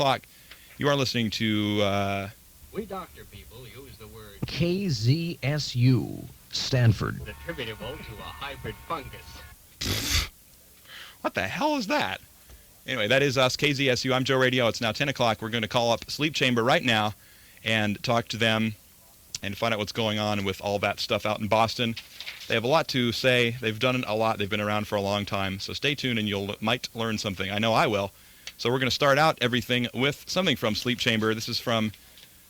o'clock. You are listening to... We doctor people use the word KZSU, Stanford. attributable to a hybrid fungus. What the hell is that? Anyway, that is us, KZSU. I'm Joe Radio. It's now 10 o'clock. We're going to call up Sleep Chamber right now and talk to them and find out what's going on with all that stuff out in Boston. They have a lot to say. They've done a lot. They've been around for a long time. So stay tuned and you might learn something. I know I will. So we're going to start out everything with something from Sleep Chamber. This is from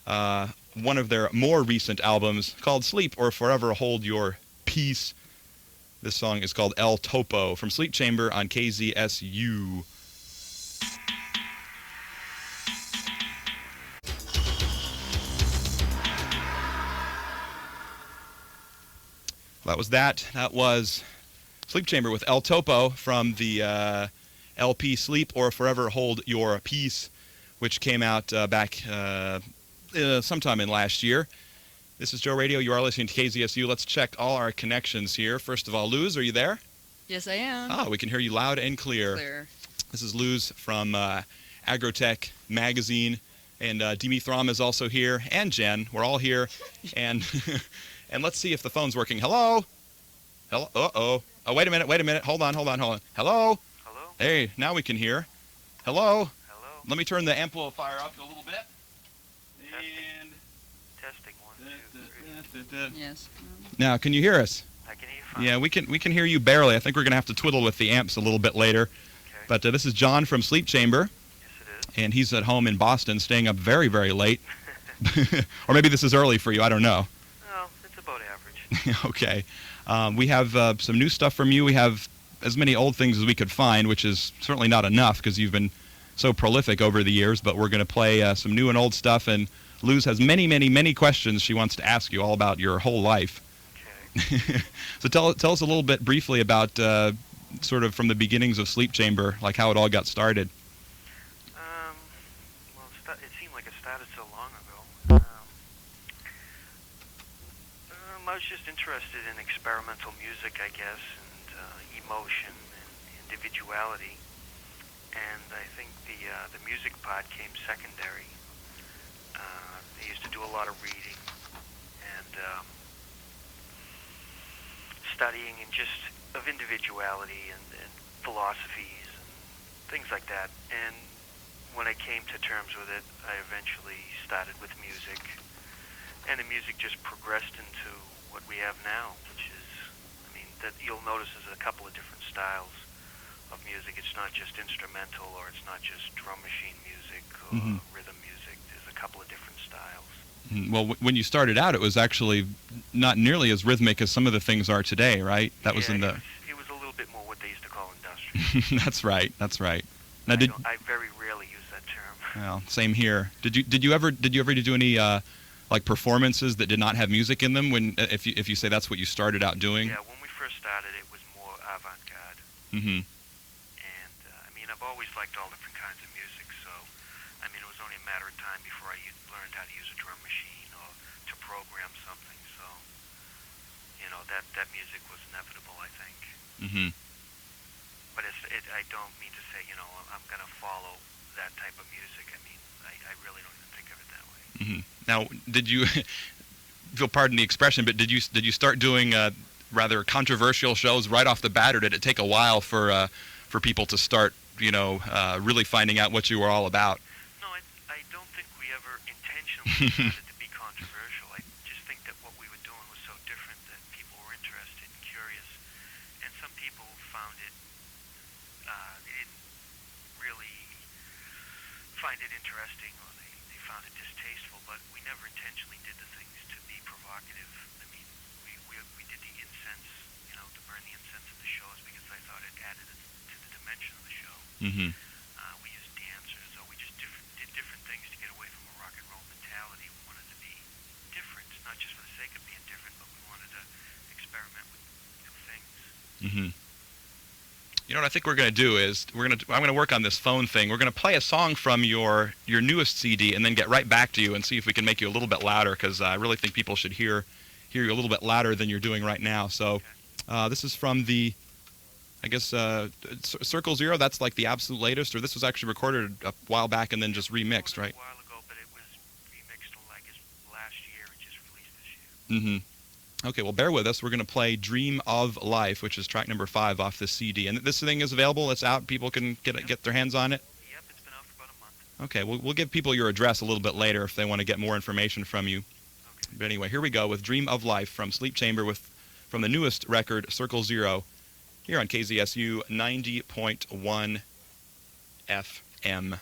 one of their more recent albums called Sleep or Forever Hold Your Peace. This song is called El Topo from Sleep Chamber on KZSU. That was that. That was Sleep Chamber with El Topo from the LP Sleep or Forever Hold Your Peace, which came out back sometime in last year. This is Joe Radio. You are listening to KZSU. Let's check all our connections here. First of all, Luz, are you there? Yes, I am. Ah, we can hear you loud and clear. This is Luz from Agrotech Magazine, and Dimi Throm is also here, and Jen. We're all here, and and let's see if the phone's working. Hello? Hello? Uh-oh. Oh, wait a minute. Hold on. Hello? Hello? Hey, now we can hear. Hello? Hello? Let me turn the amplifier up a little bit. And Testing. 1, 2, 3. Yes. now, can you hear us? I can hear you fine. Yeah, we can hear you barely. I think we're going to have to twiddle with the amps a little bit later. Okay. But this is John from Sleep Chamber, Yes, it is. and he's at home in Boston, staying up very, very late. Or maybe this is early for you. I don't know. Well, it's about average. Okay. We have some new stuff from you. We have as many old things as we could find, which is certainly not enough because you've been so prolific over the years. But we're going to play some new and old stuff, and Luz has many, many, many questions she wants to ask you all about your whole life. Okay. So tell us a little bit briefly about sort of from the beginnings of Sleep Chamber, like how it all got started. Well, it seemed like it started so long ago. I was just interested in experimental music, I guess, and emotion and individuality. And I think the music part came secondary. I used to do a lot of reading and studying and just of individuality and philosophies and things like that. And when I came to terms with it, I eventually started with music. And the music just progressed into what we have now, which is, I mean, that you'll notice there's a couple of different styles of music. It's not just instrumental or it's not just drum machine music or rhythm music. There's a couple of different styles. Well, when you started out, it was actually not nearly as rhythmic as some of the things are today, right? That was in the... It was a little bit more what they used to call industrial. That's right. Now, I very rarely use that term. Well, same here. Did you ever do any like performances that did not have music in them? When if you say that's what you started out doing? Yeah, when we first started, it was more avant-garde. Mm-hmm. And I mean, I've always liked all different kinds of music. So, I mean, it was only a matter of time before I learned how to use a drum machine or to program something. So, you know, that music was inevitable, I think. Mm-hmm. But I don't mean to say, you know, I'm going to follow that type of music. I mean, I really don't even think of it that way. Mm-hmm. Now, did you, if you'll pardon the expression, but did you start doing rather controversial shows right off the bat, or did it take a while for people to start, you know, really finding out what you were all about? No, I don't think we ever intentionally started to be controversial. I just think that what we were doing was so different that people were interested and curious, and some people found it, they didn't really find it interesting, or they found it distasteful, but we never intentionally did the things to be provocative. I mean, we did the incense, you know, to burn the incense in the shows because I thought it added to the dimension of the show. Mm-hmm. We used dancers, so we just did different things to get away from a rock and roll mentality. We wanted to be different, not just for the sake of being different, but we wanted to experiment with new things. Mm-hmm. You know what I think we're going to do is I'm going to work on this phone thing. We're going to play a song from your newest CD and then get right back to you and see if we can make you a little bit louder, because I really think people should hear you a little bit louder than you're doing right now. So this is from the I guess Circle Zero, that's like the absolute latest, or this was actually recorded a while back and then just remixed, right? A while ago, but it was remixed like last year and just released this year. Mm-hmm. Okay, well, bear with us. We're going to play Dream of Life, which is track number 5 off this CD. And this thing is available. It's out. People can get their hands on it. Yep, it's been out for about a month. Okay, we'll give people your address a little bit later if they want to get more information from you. Okay. But anyway, here we go with Dream of Life from Sleep Chamber from the newest record, Circle Zero, here on KZSU 90.1 FM.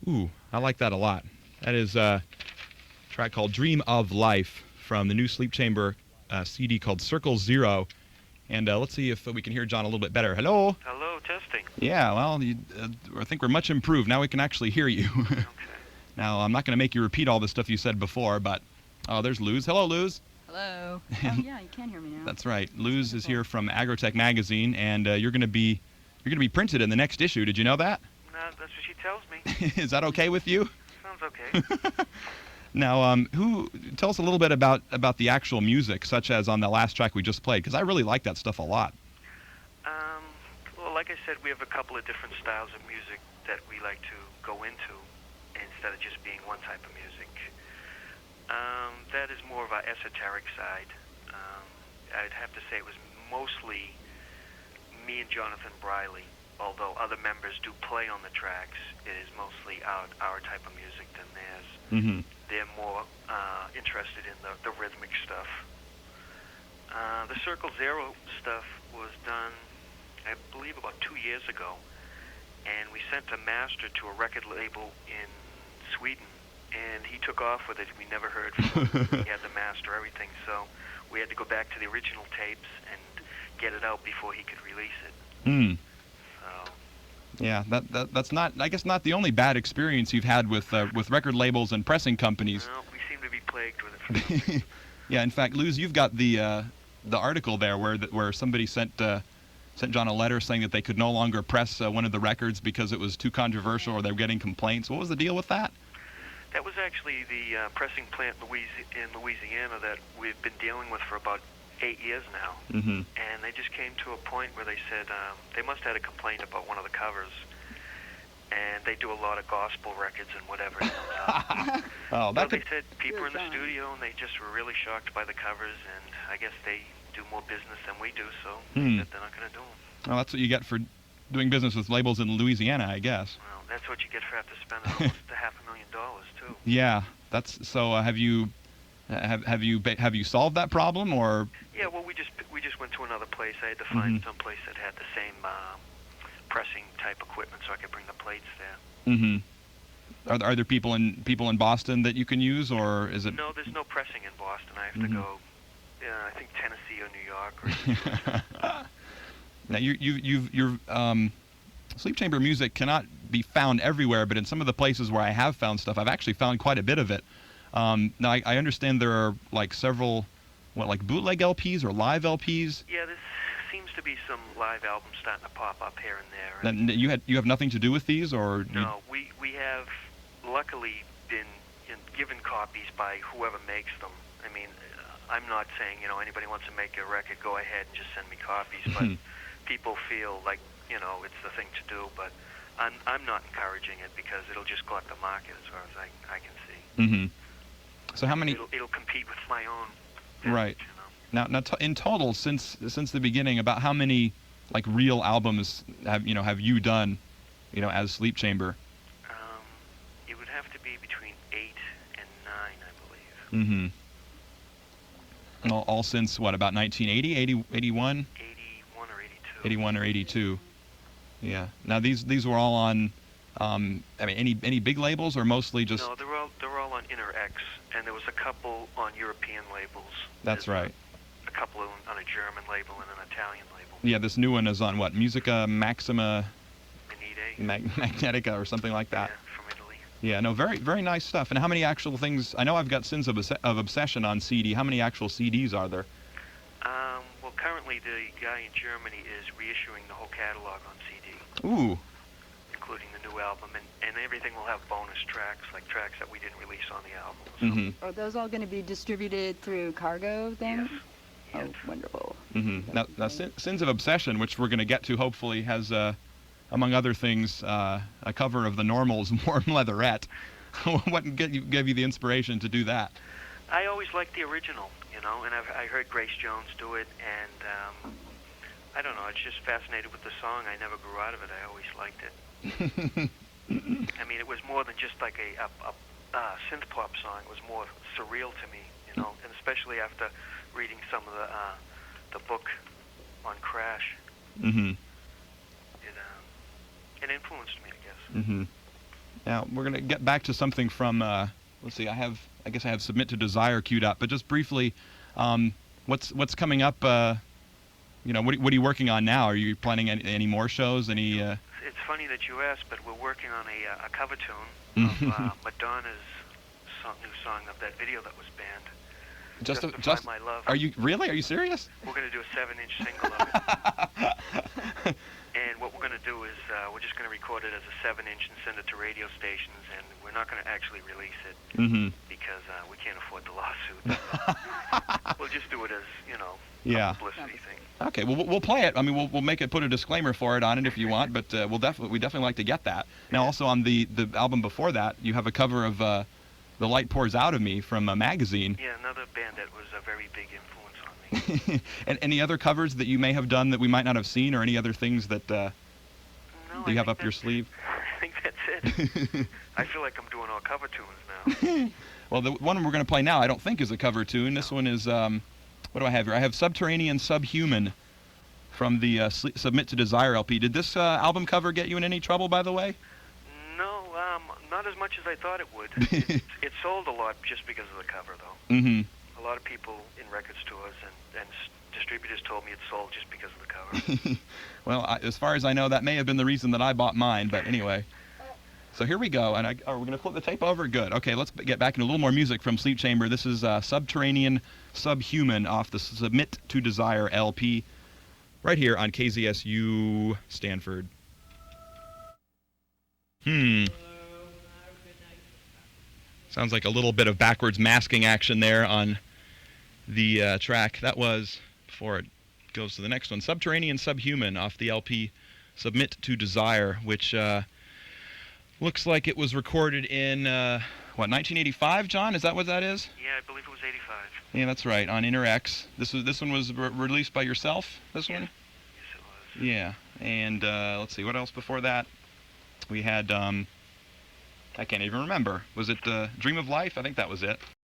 Ooh, I like that a lot. That is a track called Dream of Life from the new Sleep Chamber CD called Circle Zero. And let's see if we can hear John a little bit better. Hello? Hello, testing. Yeah, well, I think we're much improved. Now we can actually hear you. Okay. Now, I'm not going to make you repeat all the stuff you said before, but there's Luz. Hello, Luz. Hello. Oh, yeah, you can hear me now. That's right. Luz is here from Agrotech Magazine, and you're going to be printed in the next issue. Did you know that? No, that's what she tells me. Is that okay with you? Sounds okay. Now, tell us a little bit about the actual music, such as on the last track we just played, because I really like that stuff a lot. Well, like I said, we have a couple of different styles of music that we like to go into instead of just being one type of music. That is more of our esoteric side. I'd have to say it was mostly me and Jonathan Briley, although other members do play on the tracks. It is mostly our type of music than theirs. Mm-hmm. They're more interested in the rhythmic stuff. The Circle Zero stuff was done, I believe, about 2 years ago, and we sent a master to a record label in Sweden, and he took off with it. We never heard from him. He had the master, everything, so we had to go back to the original tapes and get it out before he could release it. Mm. So, yeah, that's not, I guess, not the only bad experience you've had with record labels and pressing companies. well, we seem to be plagued with it for some reason. Yeah, in fact, Luz, you've got the article there where somebody sent John a letter saying that they could no longer press one of the records because it was too controversial or they were getting complaints. What was the deal with that? That was actually the pressing plant in Louisiana that we've been dealing with for about 8 years now. Mm-hmm. And they just came to a point where they said they must have had a complaint about one of the covers. And they do a lot of gospel records and whatever. Oh, So they said people were in the studio and they just were really shocked by the covers, and I guess they do more business than we do, so they said they're not going to do them. Well, that's what you get for doing business with labels in Louisiana, I guess. Well, that's what you get for having to spend almost $500,000 too. Yeah, that's so. Have you solved that problem, or? Yeah, well, we just went to another place. I had to find some place that had the same pressing type equipment, so I could bring the plates there. Mm-hmm. Are there people in Boston that you can use, or is it? No, there's no pressing in Boston. I have to go. I think Tennessee or New York. Or Now, your Sleep Chamber music cannot be found everywhere, but in some of the places where I have found stuff, I've actually found quite a bit of it. Now, I understand there are like several, like bootleg LPs or live LPs? Yeah, there seems to be some live albums starting to pop up here and there. And And you have nothing to do with these, or? no, we have luckily been given copies by whoever makes them. I mean, I'm not saying, anybody wants to make a record, go ahead and just send me copies, but people feel like, it's the thing to do, but I'm not encouraging it because it'll just glut the market as far as I can see. Mm-hmm. So how many? It'll compete with my own. Right. Now, in total, since the beginning, about how many like real albums have you done, as Sleep Chamber? It would have to be between 8 and 9, I believe. Mm-hmm. All since what, about 1980, 81? 81 or 82. 81 or 82. Yeah. Now these were all on, any big labels or mostly just? No, they're all on Inner X, and there was a couple on European labels. That's right. A couple on a German label and an Italian label. Yeah, this new one is on what? Musica Maxima Manite. Magnetica or something like that. Yeah, from Italy. Yeah, no, very, very nice stuff. And how many actual things? I know I've got Sins of Obsession on CD. How many actual CDs are there? Well, currently the guy in Germany is reissuing the whole catalog on CD. Ooh. including the new album, and everything will have bonus tracks, like tracks that we didn't release on the album. So. Mm-hmm. Are those all going to be distributed through Cargo then? Yes. Oh, wonderful. Mm-hmm. Now, Sins of Obsession, which we're going to get to hopefully, has, among other things, a cover of the Normal's Warm Leatherette. What gave you the inspiration to do that? I always liked the original, you know, and I heard Grace Jones do it, and I don't know, I was just fascinated with the song. I never grew out of it. I always liked it. I mean, it was more than just like a synth pop song. It was more surreal to me, you know, and especially after reading some of the book on Crash. Mm-hmm. It influenced me, I guess. Mm-hmm. Now we're gonna get back to something from. Let's see. I guess I have Submit to Desire queued up, but just briefly, what's coming up? You know, what are you working on now? Are you planning any more shows? Any? It's funny that you asked, but we're working on a cover tune of Madonna's new song of that video that was banned. Just My Love. Are you really? Are you serious? We're going to do a 7-inch single of it. And what we're going to do is we're just going to record it as a 7-inch and send it to radio stations, and we're not going to actually release it because we can't afford the lawsuit. We'll just do it as, you know, a publicity thing. Okay, well, we'll play it. I mean, we'll make it, put a disclaimer for it on it if you want, but we definitely like to get that. Now, also on the album before that, you have a cover of The Light Pours Out of Me from a magazine. Yeah, another band that was a very big influence on me. And any other covers that you may have done that we might not have seen, or any other things that you have up your sleeve? I think that's it. I feel like I'm doing all cover tunes now. Well, the one we're going to play now I don't think is a cover tune. This one is, what do I have here? I have Subterranean Subhuman from the Submit to Desire LP. Did this album cover get you in any trouble, by the way? No, not as much as I thought it would. It sold a lot just because of the cover, though. Mm-hmm. A lot of people in record stores and distributors told me it sold just because of the cover. Well, as far as I know, that may have been the reason that I bought mine, but anyway. So here we go, and we're going to flip the tape over? Good. Okay, let's get back into a little more music from Sleep Chamber. This is Subterranean Subhuman off the Submit to Desire LP, right here on KZSU Stanford. Sounds like a little bit of backwards masking action there on the track. That was, before it goes to the next one, Subterranean Subhuman off the LP Submit to Desire, which looks like it was recorded in, 1985, John? Is that what that is? Yeah, I believe it was 85. Yeah, that's right, on Interx. This one was released by yourself, this one? Yes, it was. Yeah, and let's see, what else before that? We had, I can't even remember. Was it Dream of Life? I think that was it.